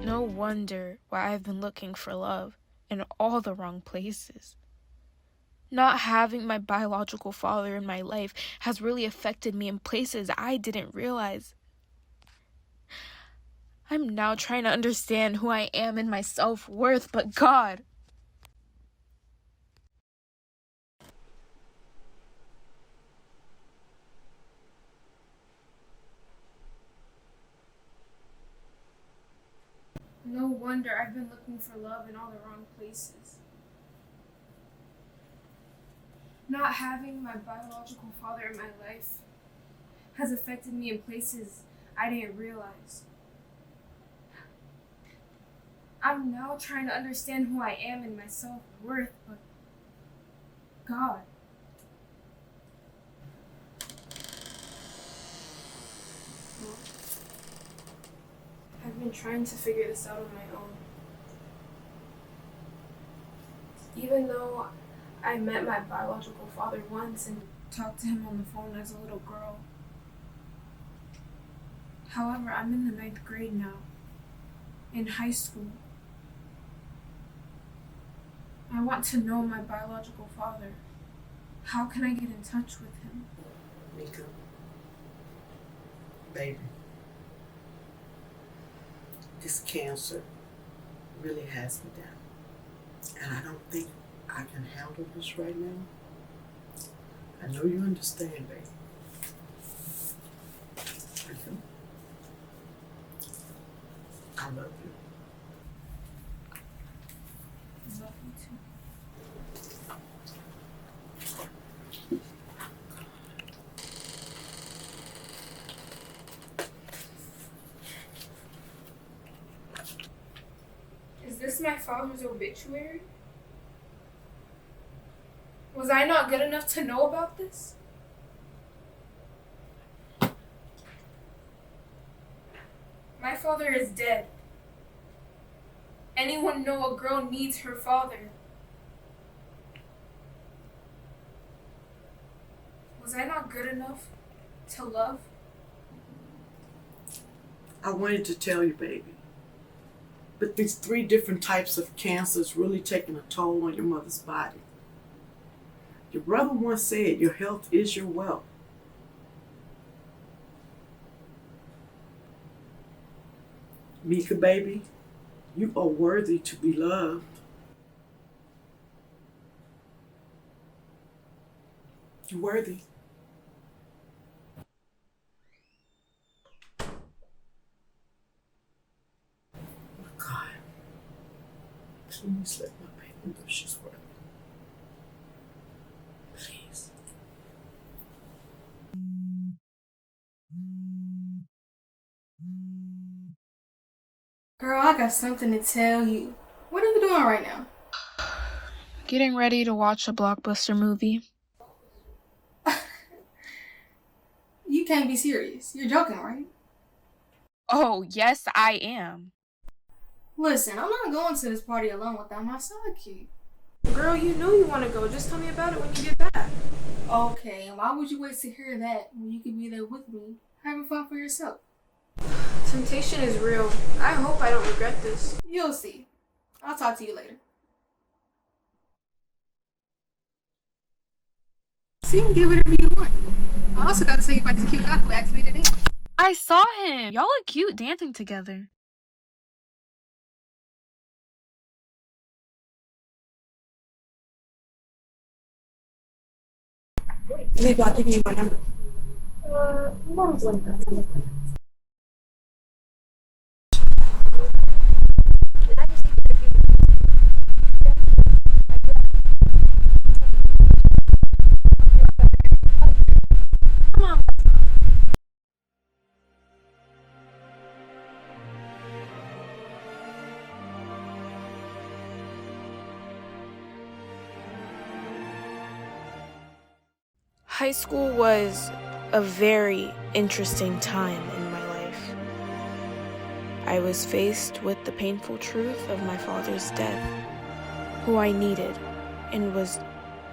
No wonder why I've been looking for love in all the wrong places. Not having my biological father in my life has really affected me in places I didn't realize. I'm now trying to understand who I am and my self-worth, but God. No wonder I've been looking for love in all the wrong places. Not having my biological father in my life has affected me in places I didn't realize. I'm now trying to understand who I am and my self-worth, but God. I've been trying to figure this out on my own. Even though I met my biological father once and talked to him on the phone as a little girl. However, I'm in the 9th grade now, in high school. I want to know my biological father. How can I get in touch with him? Mika, baby, this cancer really has me down. And I don't think I can handle this right now. I know you understand, baby. Mika, I love you. I love you too. Is this my father's obituary? Was I not good enough to know about this? My father is dead. Anyone know a girl needs her father? Was I not good enough to love? I wanted to tell you, baby, but these 3 different types of cancer is really taking a toll on your mother's body. Your brother once said your health is your wealth. Mika, baby, you are worthy to be loved. You're worthy. Oh, God, please let my baby know she's worthy. Please. got something to tell you. What are you doing right now? Getting ready to watch a blockbuster movie. You can't be serious. You're joking, right? Oh, yes, I am. Listen, I'm not going to this party alone without my sidekick. Girl, you know you want to go. Just tell me about it when you get back. Okay, and why would you wait to hear that when you could be there with me, having fun for yourself? Temptation is real. I hope I don't regret this. You'll see. I'll talk to you later. So you can get whatever you want. I also got to tell you about this cute guy who asked me today. I saw him. Y'all look cute dancing together. Maybe I'll give you my number. Mom's like that. High school was a very interesting time in my life. I was faced with the painful truth of my father's death, who I needed and was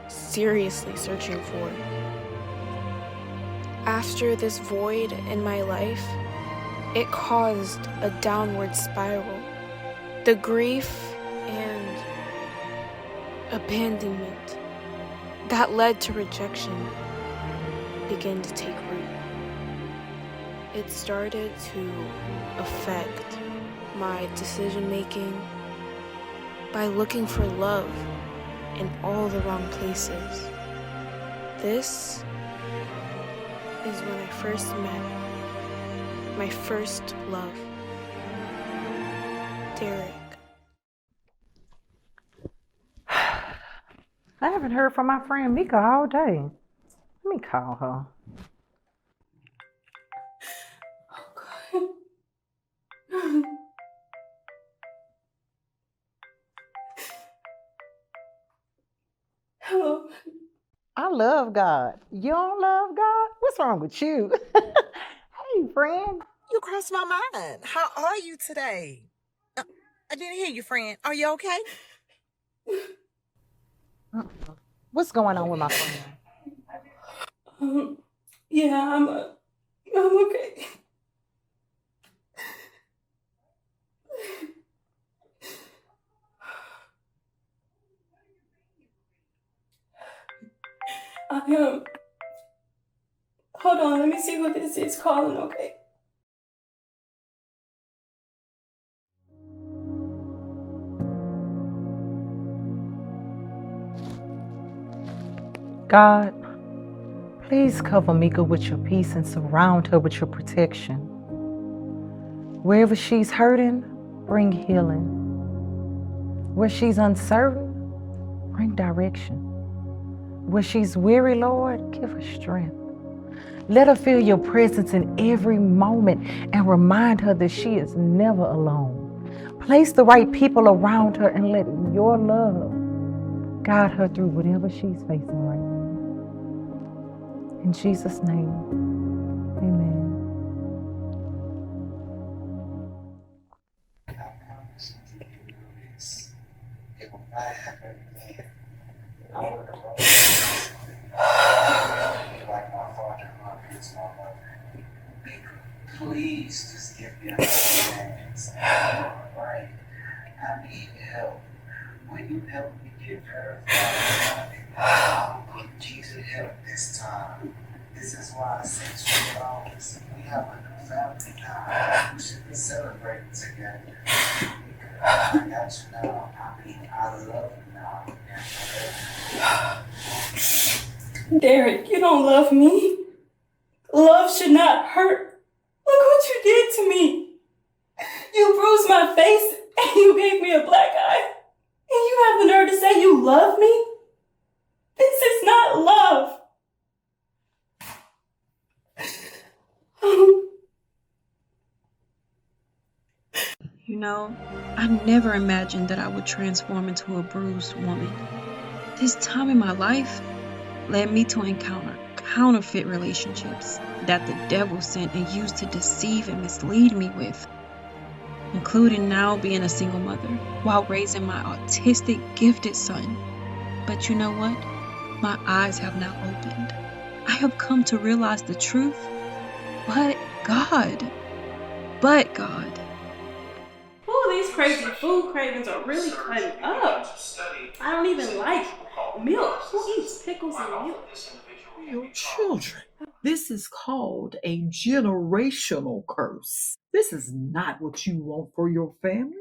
seriously searching for. After this void in my life, it caused a downward spiral. The grief and abandonment that led to rejection began to take root. It started to affect my decision making by looking for love in all the wrong places. This is when I first met my first love, Derek. I haven't heard from my friend Mika all day. Let me call her. Hello. I love God. You don't love God? What's wrong with you? Hey, friend. You crossed my mind. How are you today? I didn't hear you, friend. Are you okay? What's going on with my friend? Yeah, I'm okay. I am. Hold on, let me see who this is calling, okay? God, please cover Mika with your peace and surround her with your protection. Wherever she's hurting, bring healing. Where she's uncertain, bring direction. Where she's weary, Lord, give her strength. Let her feel your presence in every moment and remind her that she is never alone. Place the right people around her and let your love guide her through whatever she's facing right now. In Jesus' name, amen. Please just give me a chance. Right. I need help. Will you help me get better? I need Jesus' help this time. This is why I sent you always. We have a new family now. We should be celebrating together. I got you now. I love you now. Derek, you don't love me. Love should not hurt. Look what you did to me. You bruised my face and you gave me a black eye. And you have the nerve to say you love me? This is not love. You know, I never imagined that I would transform into a bruised woman. This time in my life led me to encounter counterfeit relationships that the devil sent and used to deceive and mislead me with, including now being a single mother while raising my autistic, gifted son. But you know what? My eyes have now opened. I have come to realize the truth. But God. Ooh, these crazy food cravings are really cutting up. I don't even like milk. Who eats pickles and milk? Your children. This is called a generational curse. This is not what you want for your family.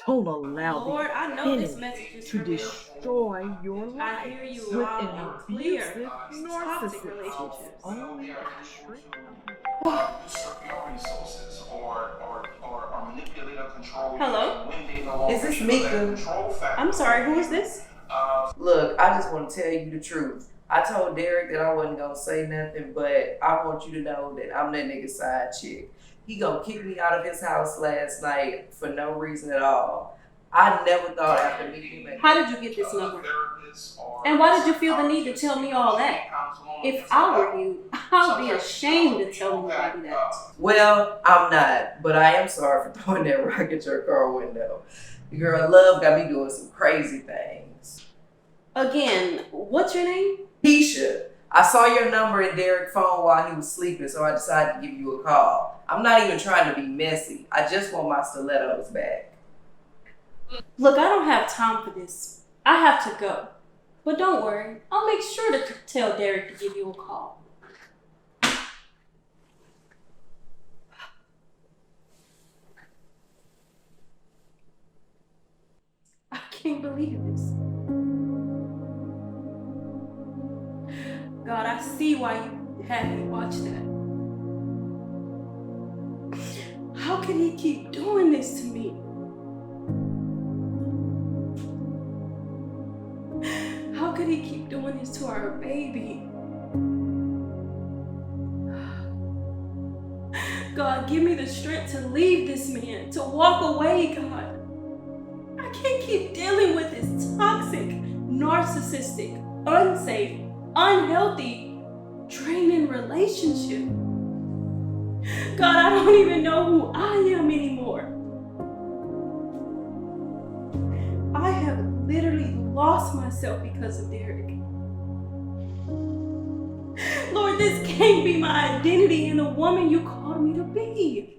Don't allow Lord, I know this enemy message is to for real. destroy your life I hear you with loud an and clear. abusive Toxic narcissist. relationships. Only a trick. Usurp your resources or manipulate or control Hello? when they no longer Is this show Mika? that control factor. I'm sorry, who is this? Look, I just want to tell you the truth. I told Derek that I wasn't gonna say nothing, but I want you to know that I'm that nigga's side chick. He gonna kick me out of his house last night for no reason at all. I never thought after meeting him. How did you get this number? And why did you feel the need to tell me all that? If I were you, I would be ashamed to tell anybody that. Well, I'm not, but I am sorry for throwing that rock at your car window. Girl, love got me doing some crazy things. Again, what's your name? Keisha, I saw your number in Derek's phone while he was sleeping, so I decided to give you a call. I'm not even trying to be messy. I just want my stilettos back. Look, I don't have time for this. I have to go. But don't worry, I'll make sure to tell Derek to give you a call. I can't believe this. God, I see why you had me watch that. How can he keep doing this to me? How could he keep doing this to our baby? God, give me the strength to leave this man, to walk away, God. I can't keep dealing with this toxic, narcissistic, unsafe, unhealthy, draining relationship. God, I don't even know who I am anymore. I have literally lost myself because of Derek. Lord, this can't be my identity and the woman you called me to be.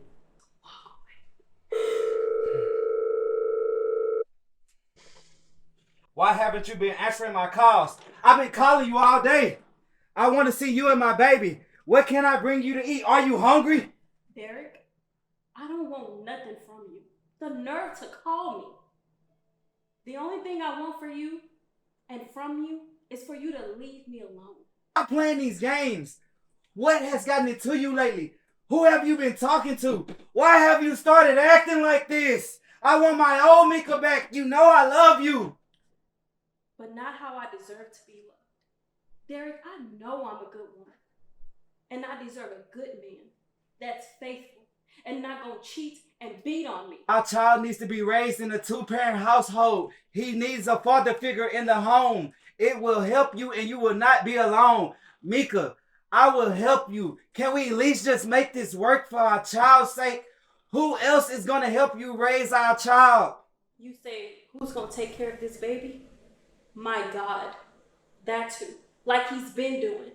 Why haven't you been answering my calls? I've been calling you all day. I want to see you and my baby. What can I bring you to eat? Are you hungry? Derek, I don't want nothing from you. The nerve to call me. The only thing I want for you and from you is for you to leave me alone. I'm playing these games. What has gotten into you lately? Who have you been talking to? Why have you started acting like this? I want my old Mika back. You know I love you. But not how I deserve to be loved. Derek, I know I'm a good woman. And I deserve a good man that's faithful and not gonna cheat and beat on me. Our child needs to be raised in a two-parent household. He needs a father figure in the home. It will help you and you will not be alone. Mika, I will help you. Can we at least just make this work for our child's sake? Who else is going to help you raise our child? You say, who's gonna take care of this baby? My God, that too, like he's been doing.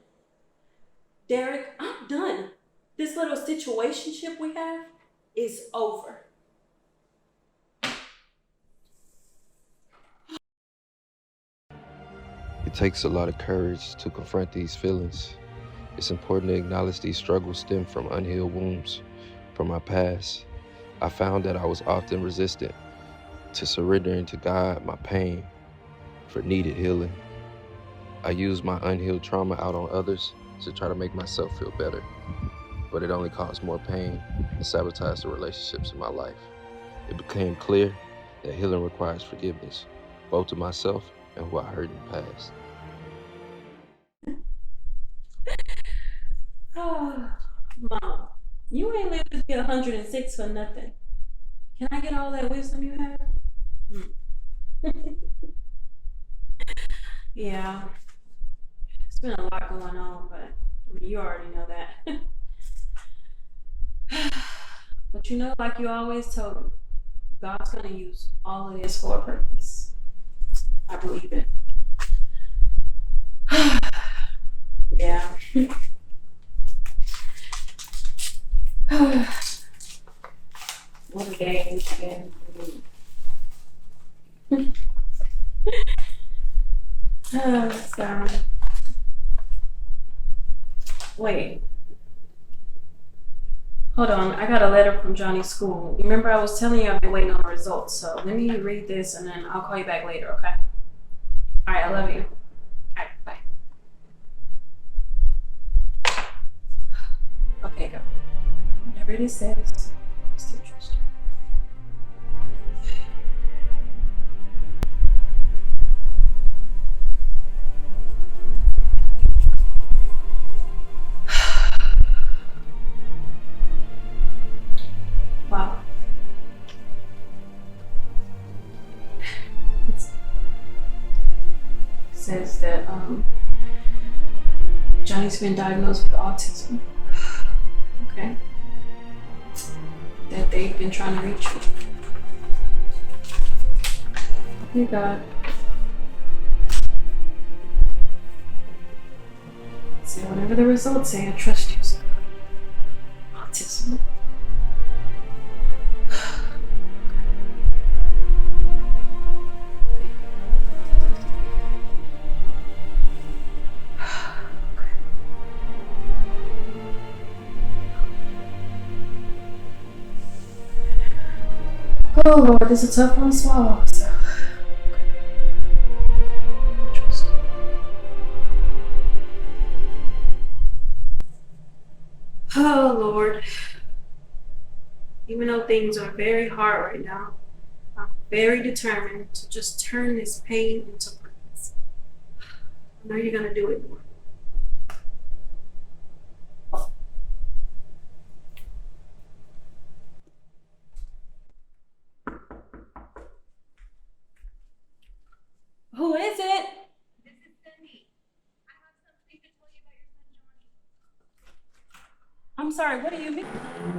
Derek, I'm done. This little situationship we have is over. It takes a lot of courage to confront these feelings. It's important to acknowledge these struggles stem from unhealed wounds. From my past, I found that I was often resistant to surrendering to God my pain for needed healing. I used my unhealed trauma out on others to try to make myself feel better, but it only caused more pain and sabotaged the relationships in my life. It became clear that healing requires forgiveness, both to myself and who I hurt in the past. Oh, Mom, you ain't lived to be 106 for nothing. Can I get all that wisdom you have? Yeah, it's been a lot going on, but I mean, you already know that. But you know, like you always told me, God's gonna use all of this for a purpose. I believe it. Yeah. What a day it's been. So, wait. Hold on, I got a letter from Johnny's school. You remember I was telling you I've been waiting on the results, so let me read this and then I'll call you back later, okay? Alright, I love you. Alright, bye. Okay, go. Whatever it says, I still trust you. Wow. It says that Johnny's been diagnosed with autism. Okay. That they've been trying to reach you. Okay, God. So whatever the results say, I trust you, sir. Autism. Oh Lord, this is a tough one to swallow. So. Oh Lord. Even though things are very hard right now, I'm very determined to just turn this pain into purpose. I know you're gonna do it, Lord. Who is it? This is Cindy. I have something to tell you about your son Johnny. I'm sorry, what do you mean?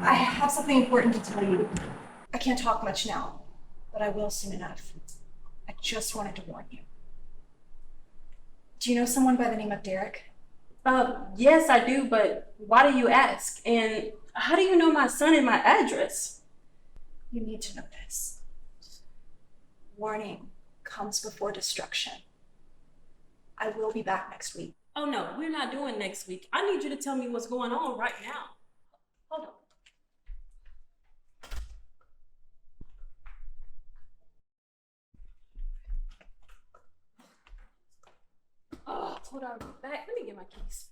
I have something important to tell you. I can't talk much now, but I will soon enough. I just wanted to warn you. Do you know someone by the name of Derek? Yes, I do, but why do you ask? And how do you know my son and my address? You need to know this. Warning comes before destruction. I will be back next week. Oh no, we're not doing next week. I need you to tell me what's going on right now. Hold on. Oh, hold on, back. Let me get my keys.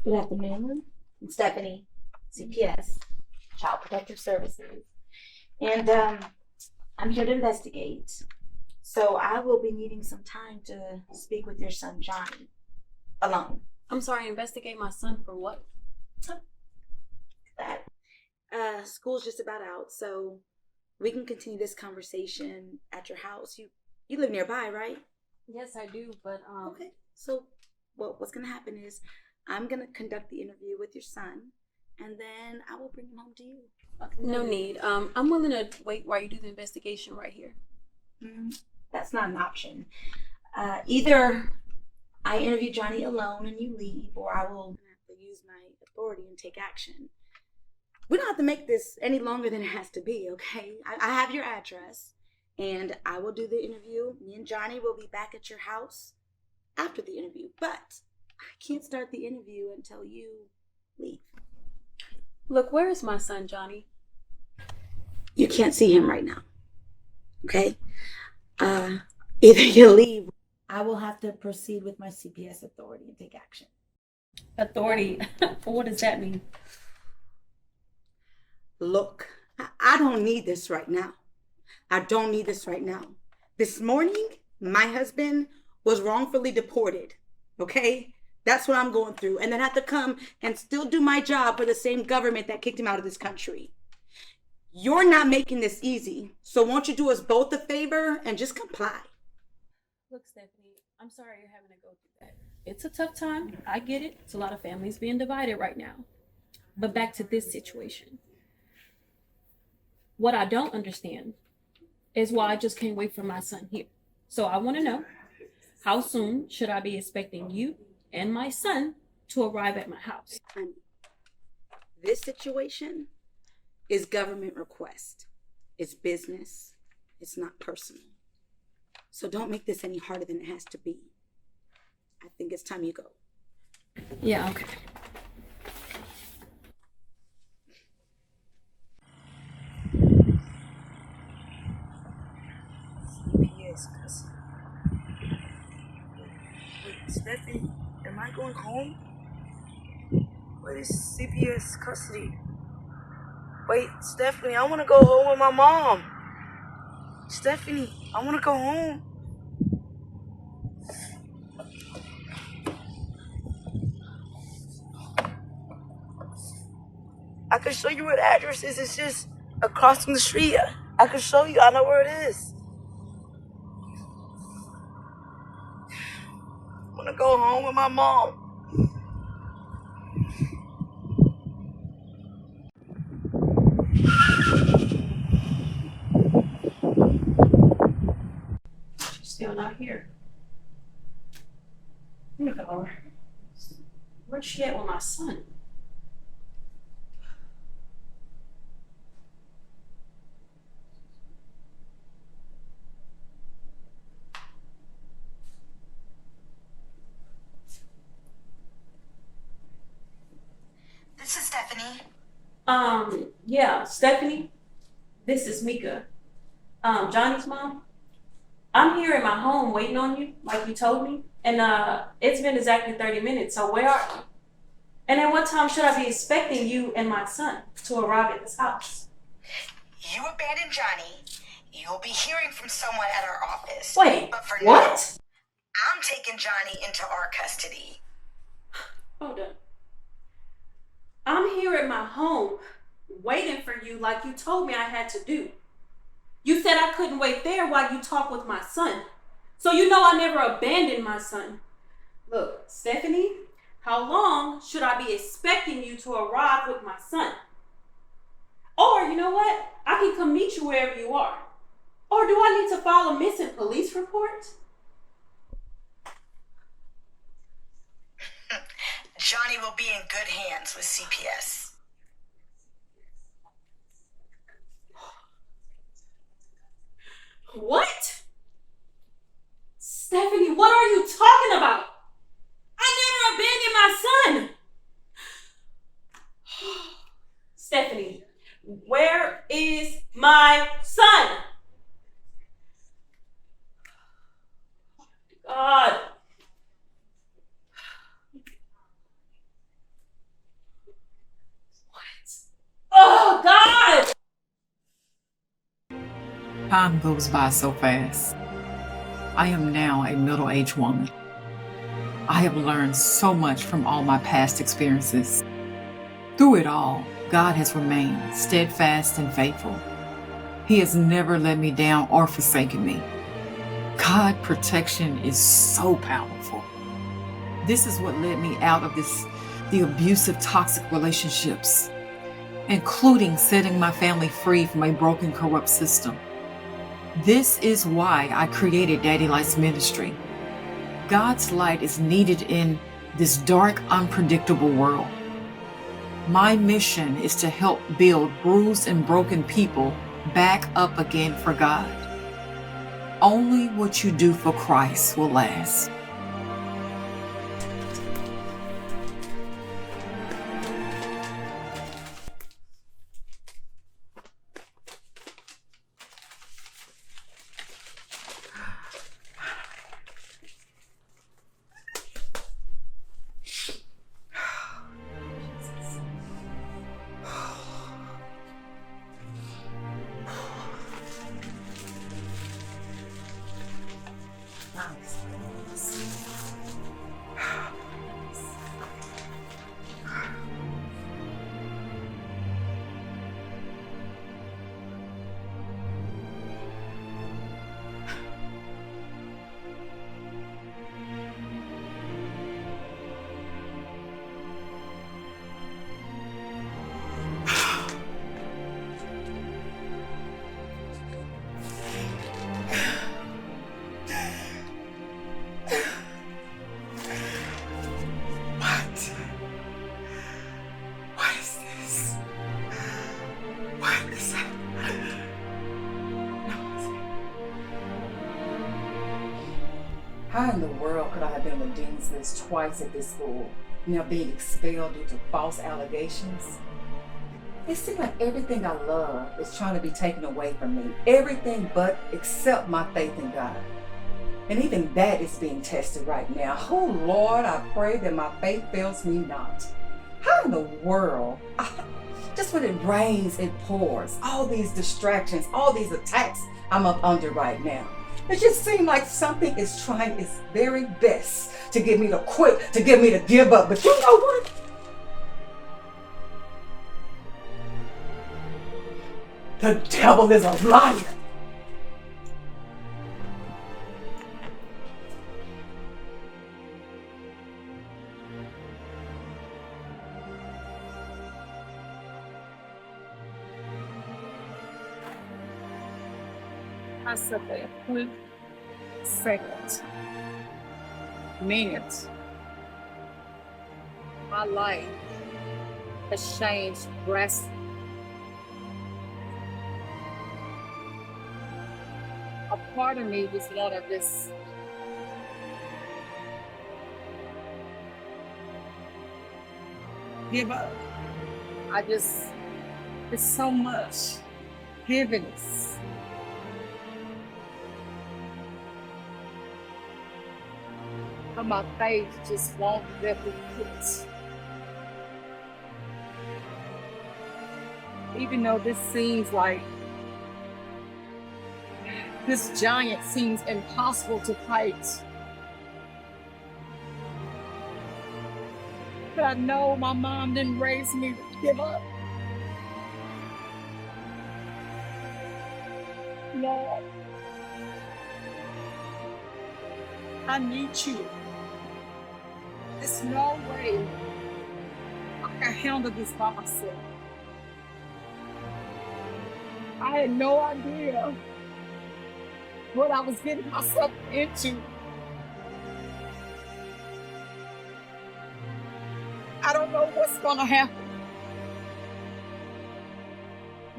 Good afternoon. I'm Stephanie, CPS, Child Protective Services. And I'm here to investigate. So I will be needing some time to speak with your son, Johnny, alone. I'm sorry, investigate my son for what? That school's just about out, so we can continue this conversation at your house. You live nearby, right? Yes, I do, but Okay. So what's gonna happen is I'm gonna conduct the interview with your son, and then I will bring him home to you. Okay. No need. I'm willing to wait while you do the investigation right here. That's not an option. Either I interview Johnny alone and you leave, or I will have to use my authority and take action. We don't have to make this any longer than it has to be, okay? I have your address, and I will do the interview. Me and Johnny will be back at your house after the interview, but I can't start the interview until you leave. Look, where is my son, Johnny? You can't see him right now, okay? Either you leave, I will have to proceed with my CPS authority and take action. Authority? What does that mean? Look, I don't need this right now. I don't need this right now. This morning, my husband was wrongfully deported, okay? That's what I'm going through. And then I have to come and still do my job for the same government that kicked him out of this country. You're not making this easy. So won't you do us both a favor and just comply? Look, Stephanie, I'm sorry you're having to go through that. It's a tough time. I get it. It's a lot of families being divided right now. But back to this situation. What I don't understand is why I just can't wait for my son here. So I want to know, how soon should I be expecting you and my son to arrive at my house? Honey, this situation is government request. It's business. It's not personal. So don't make this any harder than it has to be. I think it's time you go. Yeah, okay. Yes, cousin. Wait, Stephanie, am I going home? What is CPS custody? Wait, Stephanie, I want to go home with my mom. Stephanie, I want to go home. I can show you where the address is. It's just across from the street. I can show you. I know where it is. I want to go home with my mom. She's still not here. Look at her. Where'd she at with my son? This is Stephanie. Yeah, Stephanie, this is Mika. Johnny's mom. I'm here at my home waiting on you, like you told me. And it's been exactly 30 minutes, so where are you? And at what time should I be expecting you and my son to arrive at this house? You abandoned Johnny. You'll be hearing from someone at our office. Wait, but for what? Now, I'm taking Johnny into our custody. Hold up. I'm here at my home waiting for you like you told me I had to do. You said I couldn't wait there while you talk with my son. So you know I never abandoned my son. Look, Stephanie, how long should I be expecting you to arrive with my son? Or you know what? I can come meet you wherever you are. Or do I need to file a missing police report? Johnny will be in good hands with CPS. What? Stephanie, what are you talking about? I never abandoned my son. Stephanie, where is my son? God. Oh, God! Time goes by so fast. I am now a middle-aged woman. I have learned so much from all my past experiences. Through it all, God has remained steadfast and faithful. He has never let me down or forsaken me. God's protection is so powerful. This is what led me out of the abusive, toxic relationships, including setting my family free from a broken, corrupt system. This is why I created Daddy Light's ministry. God's light is needed in this dark, unpredictable world. My mission is to help build bruised and broken people back up again for God. Only what you do for Christ will last. How in the world could I have been on the dean's list twice at this school, now being expelled due to false allegations? It seems like everything I love is trying to be taken away from me. Everything but except my faith in God. And even that is being tested right now. Oh Lord, I pray that my faith fails me not. How in the world? Just when it rains, it pours. All these distractions, all these attacks I'm up under right now. It just seems like something is trying its very best to get me to quit, to get me to give up. But you know what? The devil is a liar. I said that quick second, minute. My life has changed drastically. A part of me was one of this give up. It's so much heaviness. But my faith just won't let me quit. Even though this seems like this giant seems impossible to fight. But I know my mom didn't raise me to give up. Lord, I need you. There's no way I can handle this by myself. I had no idea what I was getting myself into. I don't know what's gonna happen,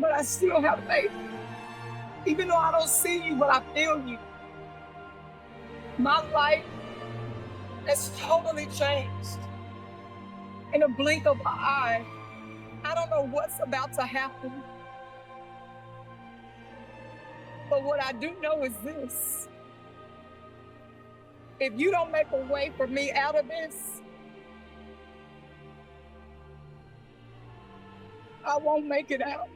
but I still have faith. Even though I don't see you, but I feel you. My life has totally changed. In a blink of an eye, I don't know what's about to happen. But what I do know is this. If you don't make a way for me out of this, I won't make it out.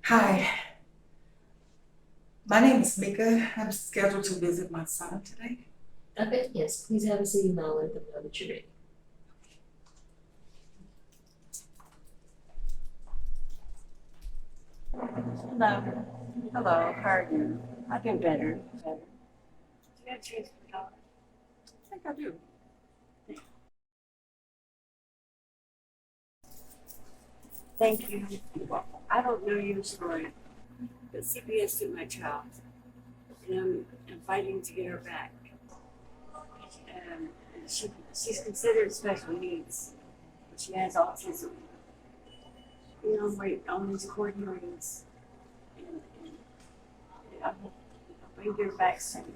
Hi, my name is Mika. I'm scheduled to visit my son today. Okay, yes, please have a seat and I'll let them know that you're ready. Hello. Hello, how are you? I've been better. Do you have change for the dollar? I think I do. Thank you. I don't know your story, but CPS took my child, and I'm fighting to get her back. And she's considered special needs, but she has autism. You know, I'm waiting on these court hearings, and I hope I can get her back soon.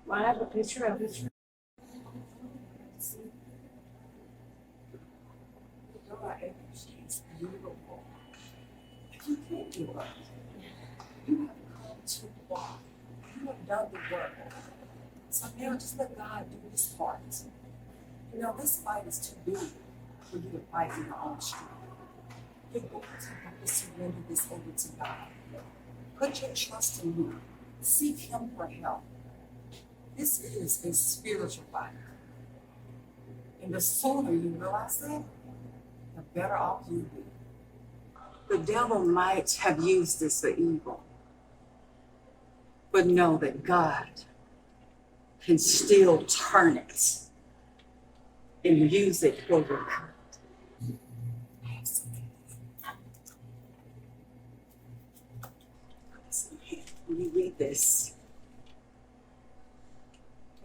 Well, I have a picture of it. She's beautiful. You can't do it. You have come too far. You have done the work. So now just let God do his part. You know, this fight is too big for you to fight in your own strength. You're going to have to surrender this over to God. Put your trust in me. Seek him for help. This is a spiritual fight. And the sooner you realize that, the better off you'll be. The devil might have used this for evil, but know that God can still turn it and use it for your good. need this.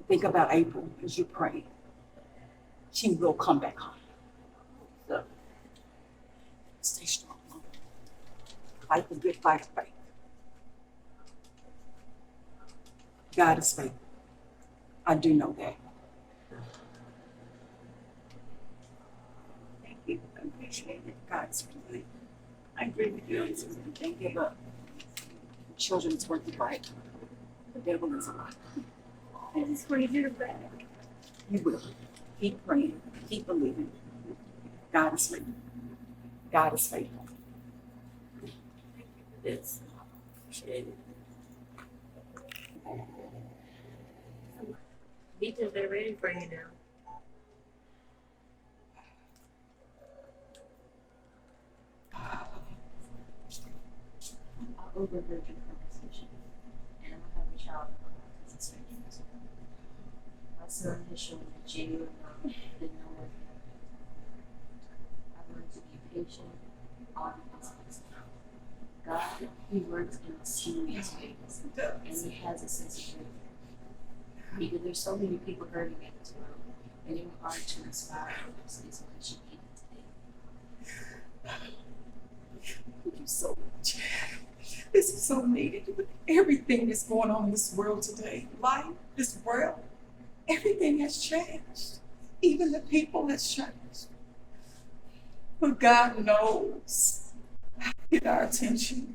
Think about April as you pray. She will come back home. So, stay strong, Mom. Fight the good fight of faith. God is faithful. I do know that. Thank you. I appreciate it. God is faithful. I agree with you. Can't give up. Children is worth the fight. The devil is a lie. I just want to hear back. You will. Keep praying. Keep believing. God is faithful. God is faithful. This. Appreciate it. Beaches are ready for you now. I overheard your conversation, and I'm having a child with autism spectrum disorder. My son has shown a genuine love that no one can ever. I've learned to be patient, honest, and God, He works in mysterious ways, and He has a sense of humor. Because there's so many people hurting in this world, and your heart to inspire others is what you need today. Thank you so much. This is so needed with everything that's going on in this world today. Life, this world, everything has changed. Even the people has changed. But God knows how to get our attention.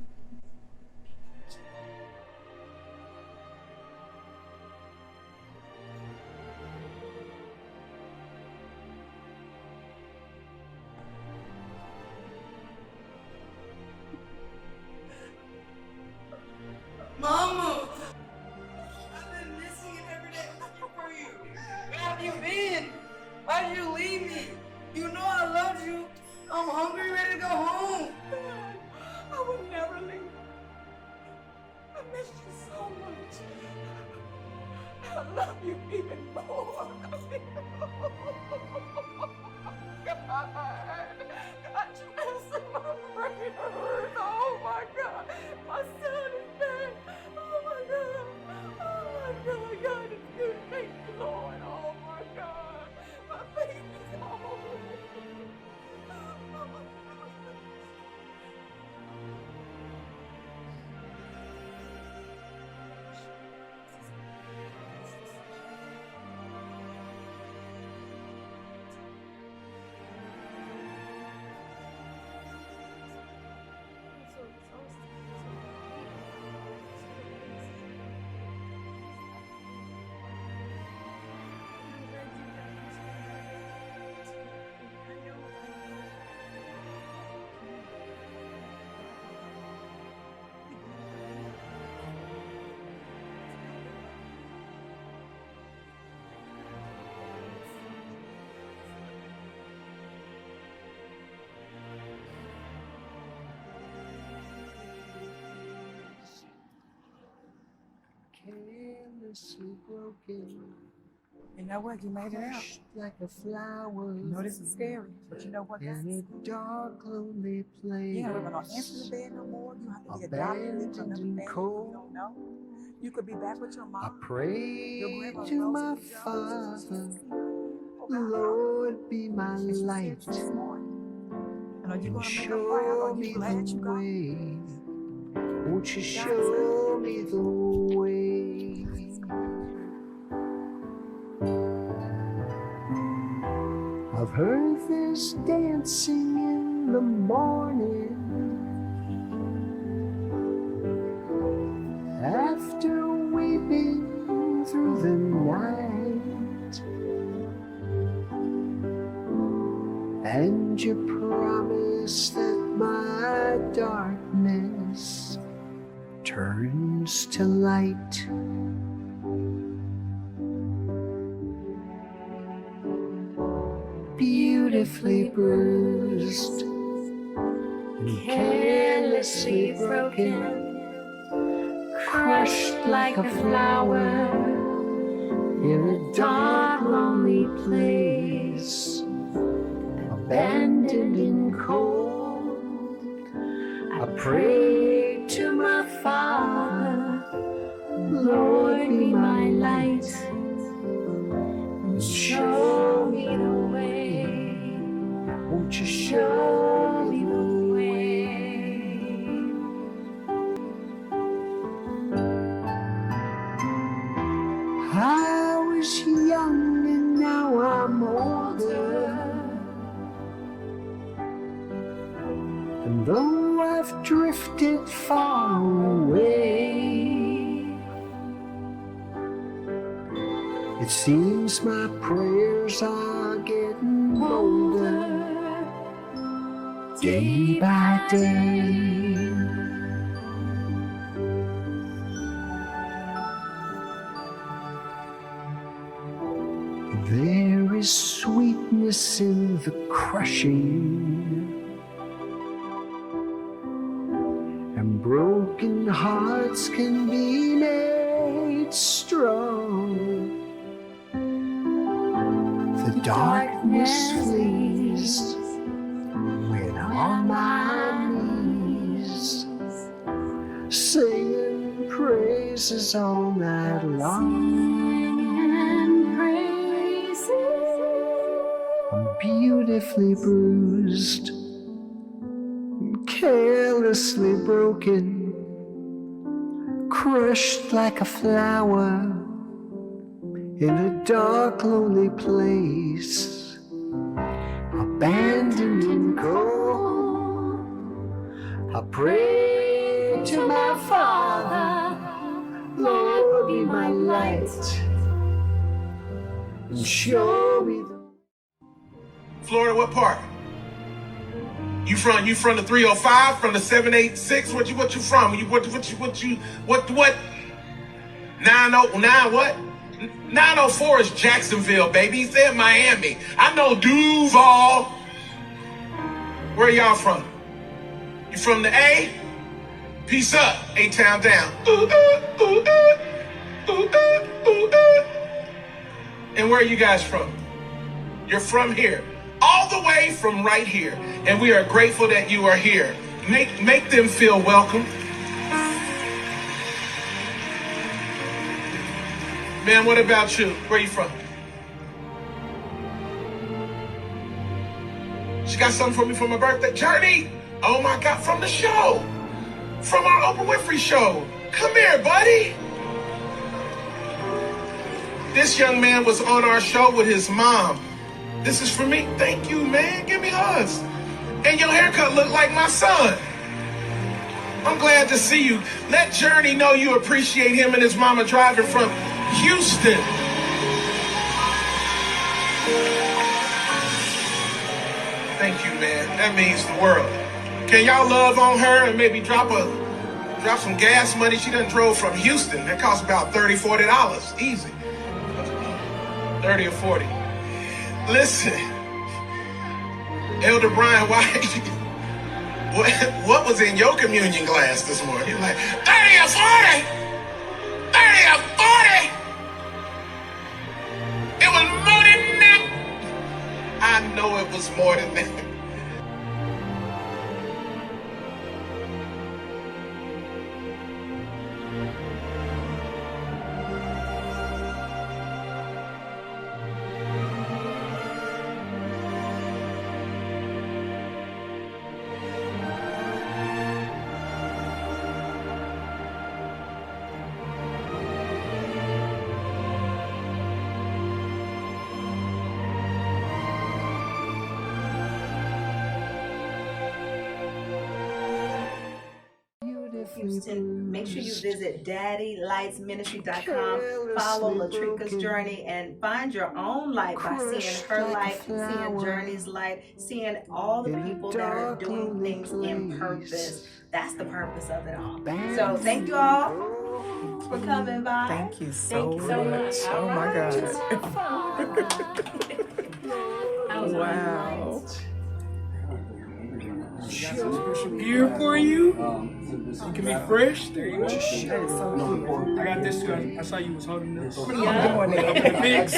Mama! I've been missing it every day looking for you. Where have you been? Why did you leave me? You know I love you. I'm hungry, ready to go home. I would never leave. I miss you so much. I love you even more. God, you answered my prayers. Oh my God, my son is back. Oh my God, oh my God, God is good. Thank you, Lord. Oh my God, my baby's home. Carelessly broken. You know what? You made it out. Crushed like a flower. You know this is scary, but you know what? In a dark, lonely place. You ain't gonna answer the bed no more. You have to be adopted into another Abandoned and family cold. you don't know. You could be back with your mom. I pray Your grandma to my Rosalie Jones. Father, Lord, be my light. And are you And gonna make a show prayer? Are me you glad you the got? way. Won't you show me the way? I've heard there's dancing in the morning after weeping through the night, and you promise that my darkness turns to light. Beautifully bruised and carelessly broken, crushed like a flower in a dark, lonely place, abandoned and cold. I pray to my Father, Lord, be my light and show me the way. Won't you show me the way? I was young and now I'm older, and though I've drifted far away, it seems my prayers are getting bolder, day by day. There is sweetness in the crushing, and broken hearts can be made strong. The darkness flees when I'm on my knees, singing praises all night long. I'm beautifully bruised, carelessly broken, crushed like a flower in a dark, lonely place, abandoned and cold. I pray to my Father, Lord, be my light and show me the Florida, what part? You from the 305, from the 786? What you from? What 909 what? 904 is Jacksonville, baby. He said Miami. I know Duval. Where y'all from? You from the A? Peace up, A-Town down. And where are you guys from? You're from here. All the way from right here. And we are grateful that you are here. Make them feel welcome. Man, what about you? Where you from? She got something for me for my birthday. Journey! Oh my God, from the show. From our Oprah Winfrey show. Come here, buddy. This young man was on our show with his mom. This is for me. Thank you, man. Give me hugs. And your haircut look like my son. I'm glad to see you. Let Journey know you appreciate him and his mama driving from Houston. Thank you, man. That means the world. Can y'all love on her and maybe drop some gas money? She done drove from Houston. That costs about $30, $40. Easy. 30 or 40. Listen, Elder Brian White, what was in your communion glass this morning? You're like, 30 or 40? 30 or 40? It was more than that. I know it was more than that. Houston, make sure you visit daddylightsministry.com, follow Latreka's journey, and find your own light by seeing her light, seeing Journey's light, seeing all the people that are doing things in purpose. That's the purpose of it all. So thank you all for coming by. Thank you so much. Oh my God. Wow. Got some special gear for you. You can be fresh. There you go. I got this one. I saw you was holding this. Yeah. Up in the pics.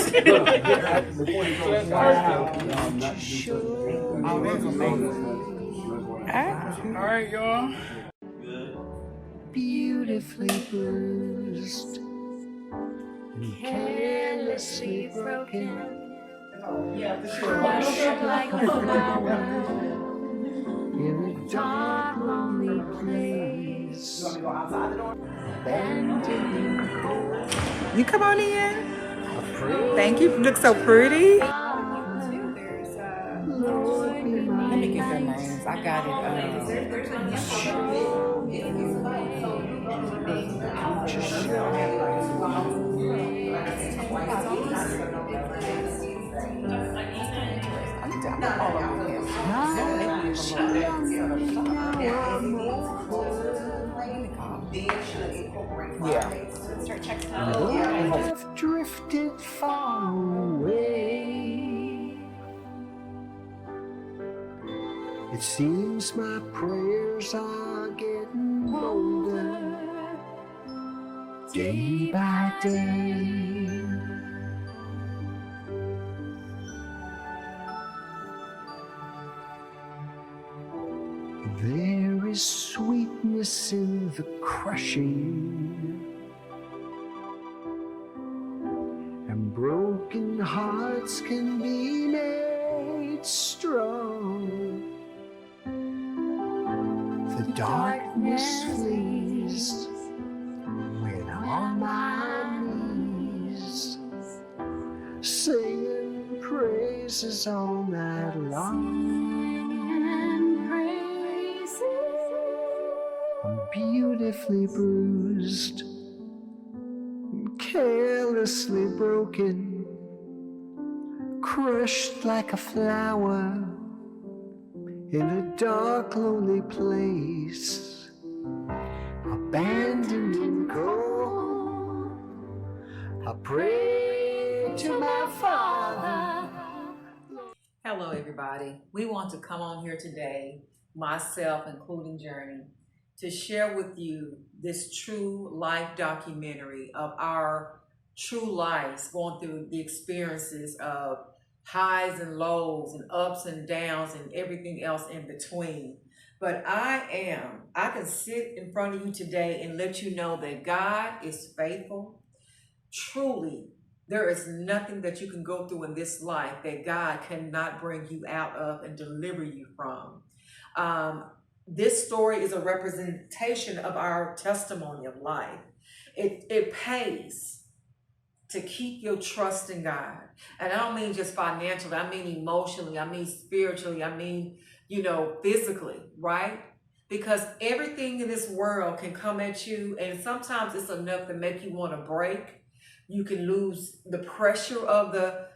All right, y'all. beautifully bruised. carelessly broken. Crushed like a flower in a dark, lonely place. Abandoned in cold. You come on in. Thank you. You look so pretty. Lord, be my Let me get their names. I got it. show me to show I'm so young, now I'm older. I've drifted far away. It seems my prayers are getting bolder, day by day. There is sweetness in the crushing, and broken hearts can be made strong. The darkness flees when I'm on my knees, singing praises all night long. I'm beautifully bruised, carelessly broken, crushed like a flower in a dark, lonely place, abandoned and cold. I pray to my Father. Hello, everybody. We want to come on here today, myself including Journey, to share with you this true life documentary of our true lives, going through the experiences of highs and lows and ups and downs and everything else in between. But I can sit in front of you today and let you know that God is faithful. Truly, there is nothing that you can go through in this life that God cannot bring you out of and deliver you from. This story is a representation of our testimony of life. It pays to keep your trust in God. And I don't mean just financially, I mean emotionally, I mean spiritually, I mean, physically, right? Because everything in this world can come at you, and sometimes it's enough to make you want to break. You can lose the pressure of the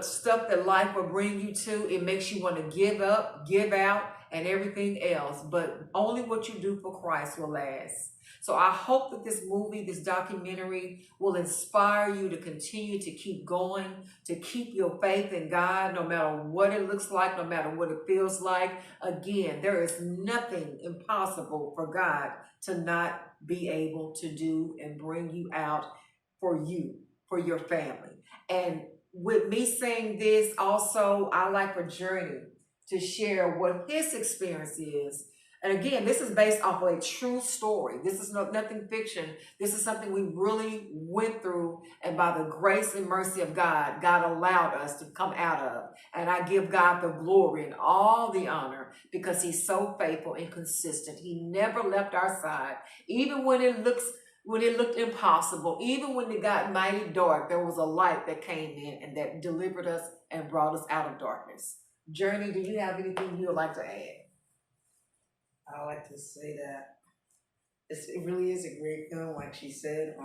stuff that life will bring you to. It makes you want to give up, give out, and everything else. But only what you do for Christ will last. So I hope that this movie, this documentary, will inspire you to continue to keep going, to keep your faith in God, no matter what it looks like, no matter what it feels like. Again, there is nothing impossible for God to not be able to do and bring you out for you, for your family. And with me saying this, also, I like for Journey to share what his experience is. And again, this is based off of a true story. This is nothing fiction. This is something we really went through, and by the grace and mercy of God, God allowed us to come out of. And I give God the glory and all the honor because he's so faithful and consistent. He never left our side. Even when it looked impossible, even when it got mighty dark, there was a light that came in and that delivered us and brought us out of darkness. Journey, do you have anything you would like to add? I like to say that it really is a great film, like she said.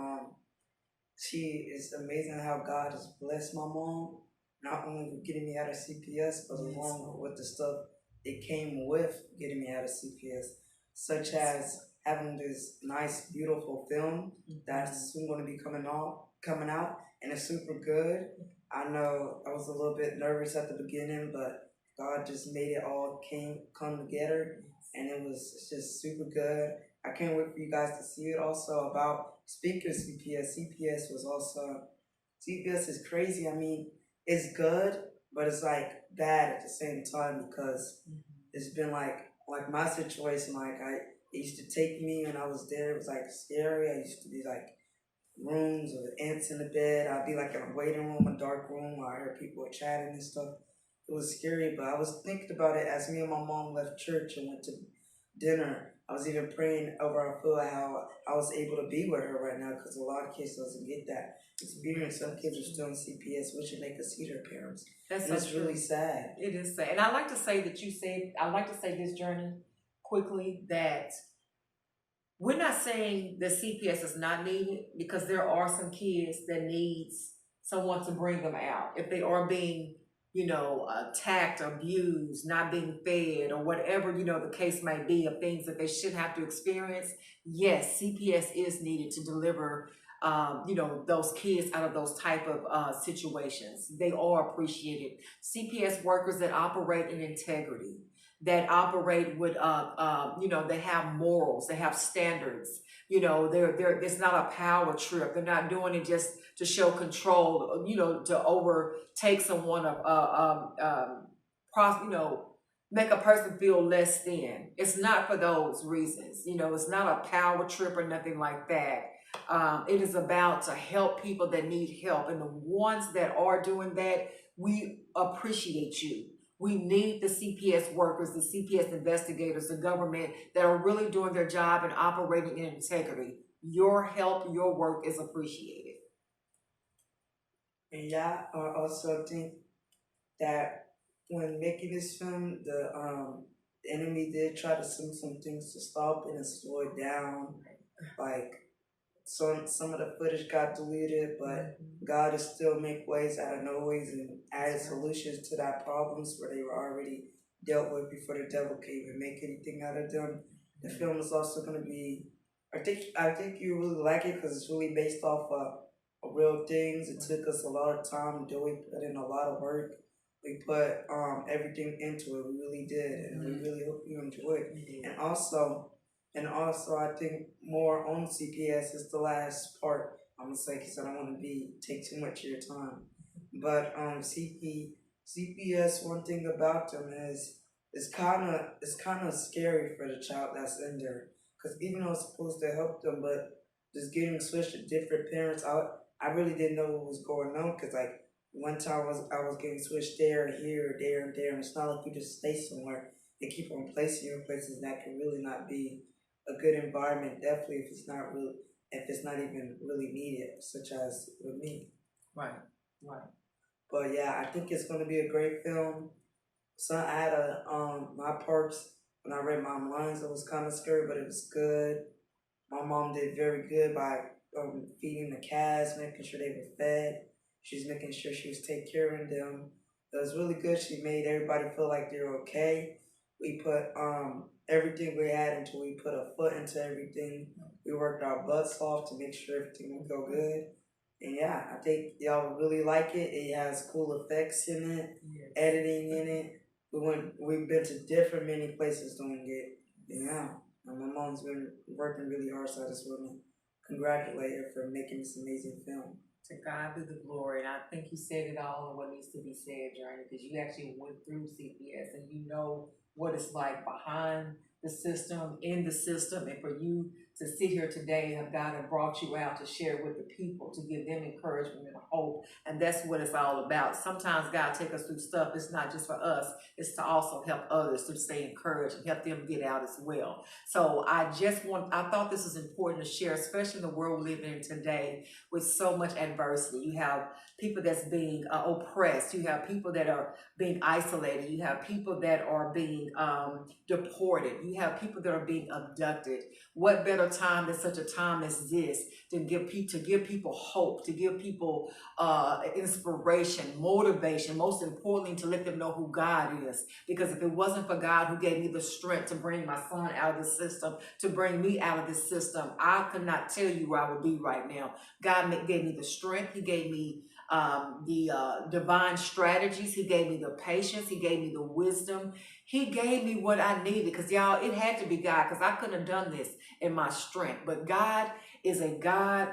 She is amazing how God has blessed my mom, not only with getting me out of CPS, but along with the stuff it came with getting me out of CPS, such as having this nice, beautiful film that's soon going to be coming out, and it's super good. I know I was a little bit nervous at the beginning, but God just made it all come together. And it's just super good. I can't wait for you guys to see it. Also, about speaking of CPS CPS is crazy. I mean, it's good, but it's like bad at the same time because it's been like my situation. Like it used to take me when I was there. It was like scary. I used to be like rooms or ants in the bed. I'd be like in a waiting room, a dark room, where I heard people were chatting and stuff. It was scary, but I was thinking about it as me and my mom left church and went to dinner. I was even praying over our food how I was able to be with her right now, because a lot of kids doesn't get that experience. Some kids are still in CPS wishing they could see their parents. That's and so it's true. really sad. It is sad. And I like to say that I like to say this, Journey, quickly, that we're not saying that CPS is not needed, because there are some kids that needs someone to bring them out. If they are being, attacked, abused, not being fed, or whatever, the case may be of things that they shouldn't have to experience, yes, CPS is needed to deliver, those kids out of those type of situations. They are appreciated. CPS workers that operate in integrity, that operate with, they have morals, they have standards. It's not a power trip. They're not doing it just to show control, to overtake someone, make a person feel less than. It's not for those reasons. It's not a power trip or nothing like that. It is about to help people that need help. And the ones that are doing that, we appreciate you. We need the CPS workers, the CPS investigators, the government that are really doing their job and operating in integrity. Your help, your work is appreciated. And yeah, I also think that when making this film, the enemy did try to send some things to stop it and slow it down. Like some of the footage got deleted, but God is still make ways out of no ways and added solutions to that problems where they were already dealt with before the devil came and make anything out of them. The film is also going to be, I think you really like it because it's really based off of real things. It took us a lot of time to do. We put in a lot of work. We put everything into it. We really did, and we really hope you enjoy it. And also, I think more on CPS is the last part. I'm gonna say because I don't want to take too much of your time. But CPS, one thing about them is it's kind of scary for the child that's in there. Because even though it's supposed to help them, but just getting switched to different parents, I really didn't know what was going on. Because like one time I was getting switched there, here, there, and there, and it's not like you just stay somewhere. They keep on placing you in places that can really not be a good environment, definitely if it's not even really needed, such as with me. Right. But yeah, I think it's gonna be a great film. So I had my parts when I read my lines, it was kind of scary, but it was good. My mom did very good by feeding the cats, making sure they were fed. She's making sure she was taking care of them. It was really good. She made everybody feel like they're okay. We put everything we had until we put a foot into everything. We worked our butts off to make sure everything would go good. And yeah, I think y'all would really like it. It has cool effects in it, editing in it. We've been to many places doing it. Yeah, and my mom's been working really hard, so I just want to congratulate her for making this amazing film. To God be the glory. And I think you said it all and what needs to be said, Journey, because you actually went through CPS and you know what it's like behind the system, in the system, and for you to sit here today and God has brought you out to share with the people, to give them encouragement and hope. And that's what it's all about. Sometimes God take us through stuff. It's not just for us. It's to also help others to stay encouraged and help them get out as well. So I thought this was important to share, especially in the world we live in today with so much adversity. You have people that's being oppressed. You have people that are being isolated. You have people that are being deported. You have people that are being abducted. What better time than such a time as this to give people hope, to give people inspiration, motivation, most importantly, to let them know who God is. Because if it wasn't for God who gave me the strength to bring my son out of the system, to bring me out of this system, I could not tell you where I would be right now. God gave me the strength. He gave me the divine strategies. He gave me the patience. He gave me the wisdom. He gave me what I needed, because y'all, it had to be God, because I couldn't have done this in my strength. But God is a God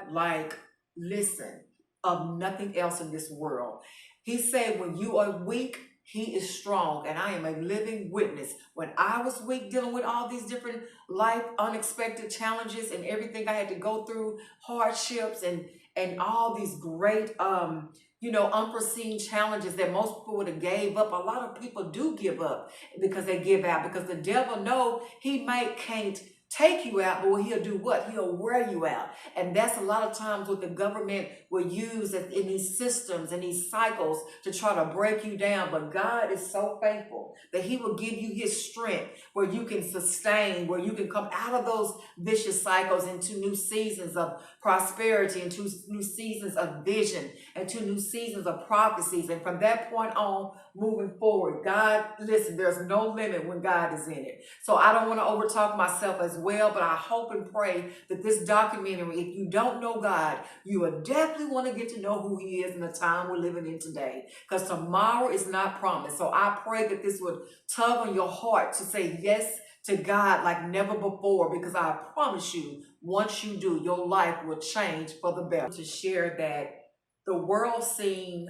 of nothing else in this world. He said, when you are weak, He is strong, and I am a living witness. When I was weak, dealing with all these different life unexpected challenges and everything I had to go through, hardships and all these great unforeseen challenges that most people would have gave up. A lot of people do give up because they give out, because the devil know he can't take you out, but he'll do what? He'll wear you out. And that's a lot of times what the government will use in these systems and these cycles to try to break you down. But God is so faithful that he will give you his strength where you can sustain, where you can come out of those vicious cycles into new seasons of prosperity, into new seasons of vision, into new seasons of prophecies. And from that point on, moving forward, God, listen, there's no limit when God is in it. So I don't want to overtalk myself as well, but I hope and pray that this documentary, if you don't know God, you will definitely want to get to know who he is in the time we're living in today, because tomorrow is not promised. So I pray that this would tug on your heart to say yes to God like never before, because I promise you, once you do, your life will change for the better. To share that the world seen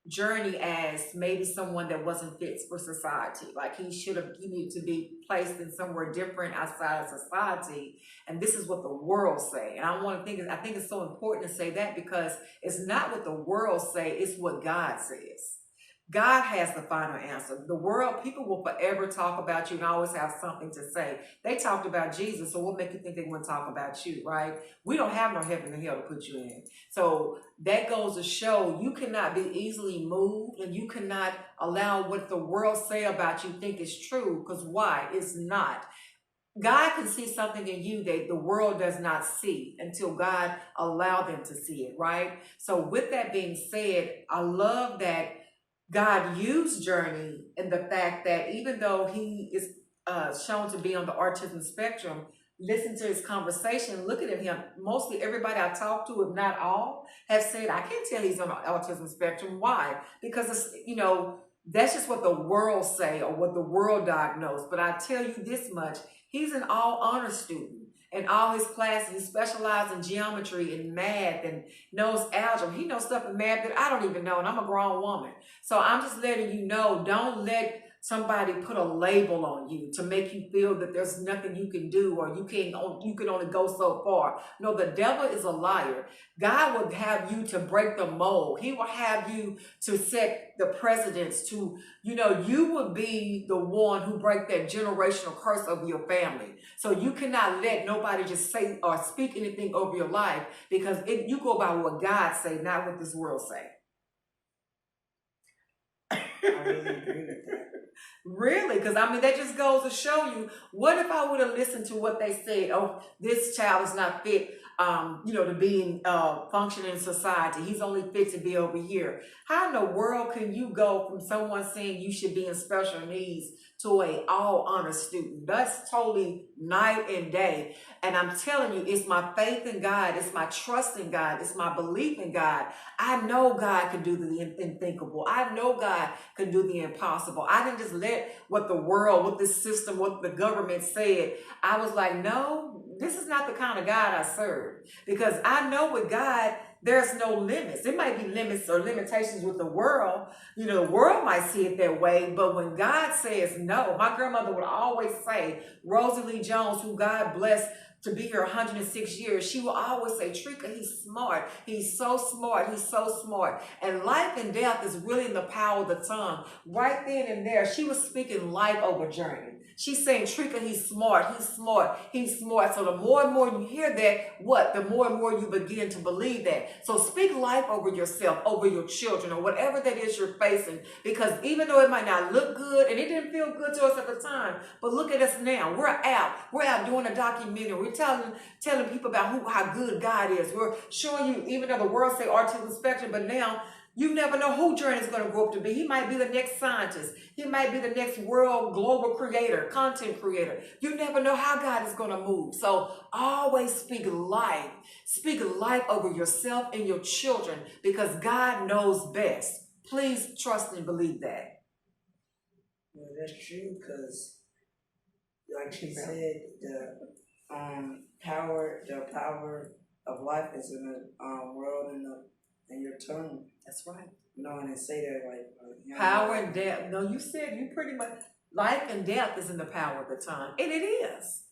Journey as maybe someone that wasn't fit for society, like he needed to be placed in somewhere different outside of society. And this is what the world say. And I think it's so important to say that, because it's not what the world say, it's what God says. God has the final answer. The world, people will forever talk about you and always have something to say. They talked about Jesus, so what make you think they want to talk about you, right? We don't have no heaven and hell to put you in. So that goes to show you cannot be easily moved, and you cannot allow what the world say about you think is true, because why? It's not. God can see something in you that the world does not see until God allowed them to see it, right? So with that being said, I love that God used Journey in the fact that even though he is shown to be on the autism spectrum, listen to his conversation, look at him. Mostly everybody I talked to, if not all, have said, I can't tell he's on the autism spectrum. Why? Because it's, that's just what the world say or what the world diagnosed. But I tell you this much, he's an all honor student. In all his classes, he specialized in geometry and math and knows algebra. He knows stuff in math that I don't even know, and I'm a grown woman. So I'm just letting you know, don't let somebody put a label on you to make you feel that there's nothing you can do, or you can only go so far. No, the devil is a liar. God will have you to break the mold. He will have you to set the precedents to, you will be the one who break that generational curse of your family. So you cannot let nobody just say or speak anything over your life, because you go by what God say, not what this world say. I really agree with that. Really? Because that just goes to show you, what if I would have listened to what they said? Oh, this child is not fit, to be in functioning in society. He's only fit to be over here. How in the world can you go from someone saying you should be in special needs to a all honor student? That's totally night and day. And I'm telling you, it's my faith in God, it's my trust in God, it's my belief in God. I know God can do the unthinkable. I know God can do the impossible. I didn't just let what the world, what the system, what the government said. I was like, no, this is not the kind of God I serve. Because I know with God, there's no limits. There might be limits or limitations with the world. The world might see it that way, but when God says no, my grandmother would always say, Rosalie Jones, who God blessed to be here 106 years, she will always say, Trika, he's smart. He's so smart. He's so smart. And life and death is really in the power of the tongue. Right then and there, she was speaking life over Journey. She's saying, Trika, he's smart. He's smart. He's smart. So the more and more you hear that, the more and more you begin to believe that. So speak life over yourself, over your children, or whatever that is you're facing. Because even though it might not look good, and it didn't feel good to us at the time, but look at us now. We're out doing a documentary. We're telling people about how good God is. We're showing you, even though the world say autism spectrum, but now you never know who Journey is going to grow up to be. He might be the next scientist. He might be the next world global creator, content creator. You never know how God is going to move. So always speak life. Speak life over yourself and your children, because God knows best. Please trust and believe that. Well, that's true, because like she said, the power of life is in the world and in your tongue. That's right. knowing and say that like Power and death. No, you said you pretty much life and death is in the power of the tongue, and it is.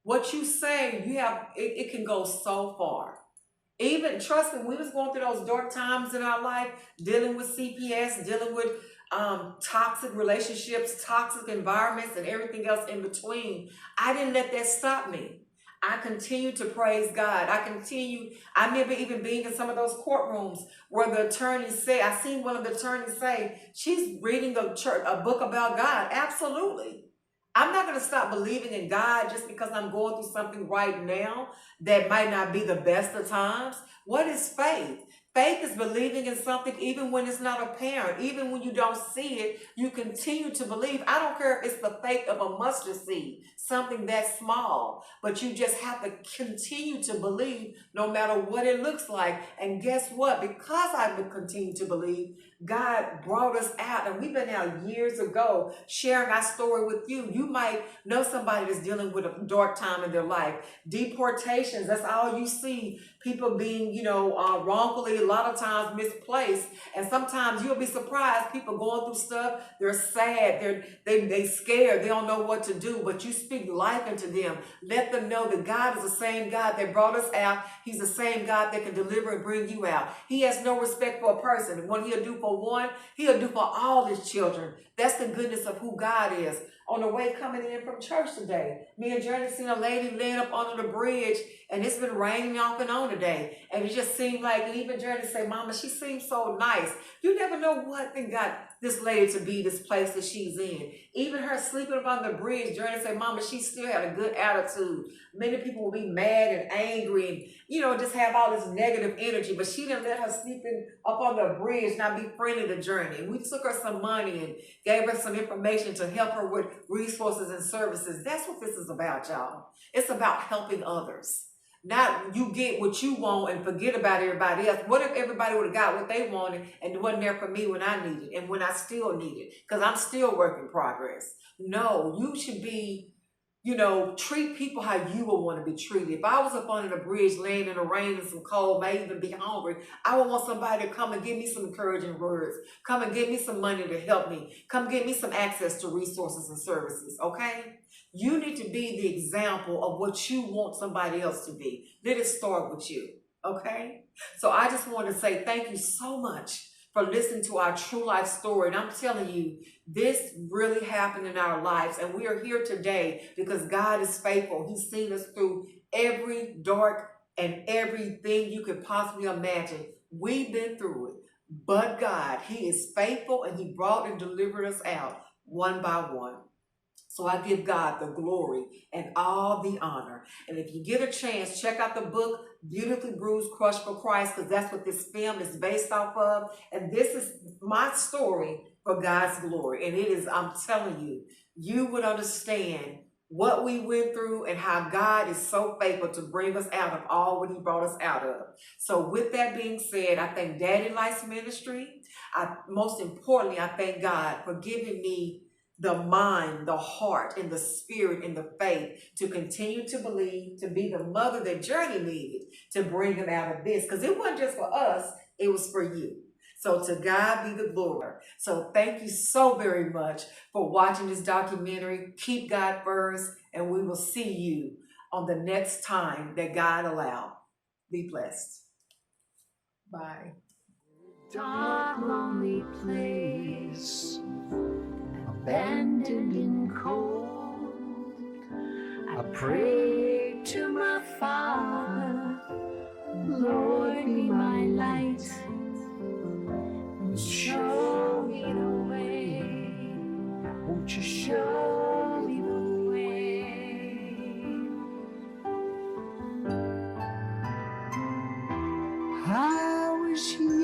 What you say, you have it can go so far. Even trust me, we was going through those dark times in our life, dealing with CPS, dealing with toxic relationships, toxic environments, and everything else in between. I didn't let that stop me. I continue to praise God. I remember even being in some of those courtrooms where the attorneys say, I seen one of the attorneys say, she's reading a book about God. Absolutely. I'm not going to stop believing in God just because I'm going through something right now that might not be the best of times. What is faith? Faith is believing in something even when it's not apparent. Even when you don't see it, you continue to believe. I don't care if it's the faith of a mustard seed, something that small, but you just have to continue to believe no matter what it looks like. And guess what? Because I would continue to believe, God brought us out, and we've been out years ago sharing our story with you. You might know somebody that's dealing with a dark time in their life. Deportations, that's all you see. People being, wrongfully, a lot of times misplaced. And sometimes you'll be surprised, people going through stuff, they're sad, they scared, they don't know what to do, but you speak life into them. Let them know that God is the same God that brought us out. He's the same God that can deliver and bring you out. He has no respect for a person. What he'll do for one, he'll do for all his children. That's the goodness of who God is. On the way coming in from church today, me and Journey seen a lady laying up under the bridge, and it's been raining off and on today. And it just seemed like, and even Journey say, Mama, she seems so nice. You never know what thing got this lady to be this place that she's in. Even her sleeping up on the bridge, Journey say, Mama, she still had a good attitude. Many people will be mad and angry and, just have all this negative energy, but she didn't let her sleeping up on the bridge not be friendly to Journey. And we took her some money and gave her some information to help her with resources and services. That's what this is about, y'all. It's about helping others. Not you get what you want and forget about everybody else. What if everybody would have got what they wanted and it wasn't there for me when I needed and when I still need it? Because I'm still work in progress. No, you should be, treat people how you would want to be treated. If I was up under the bridge laying in the rain and some cold, may even be hungry, I would want somebody to come and give me some encouraging words. Come and give me some money to help me. Come give me some access to resources and services, okay? You need to be the example of what you want somebody else to be. Let it start with you, okay? So I just want to say thank you so much for listening to our true life story. And I'm telling you, this really happened in our lives. And we are here today because God is faithful. He's seen us through every dark and everything you could possibly imagine. We've been through it. But God, He is faithful, and He brought and delivered us out one by one. So I give God the glory and all the honor. And if you get a chance, check out the book, Beautifully Bruised, Crushed for Christ, because that's what this film is based off of. And this is my story for God's glory. And it is, I'm telling you, you would understand what we went through and how God is so faithful to bring us out of all what He brought us out of. So with that being said, I thank Daddy Lights Ministry. Most importantly, I thank God for giving me the mind, the heart, and the spirit, and the faith to continue to believe, to be the mother that Journey needed to bring him out of this. Because it wasn't just for us, it was for you. So to God be the glory. So thank you so very much for watching this documentary. Keep God first, and we will see you on the next time that God allow. Be blessed. Bye. Dark, lonely place, abandoned and cold, I prayed to my Father, Lord, be my light, and show me the way. Won't you show me the way? I wish you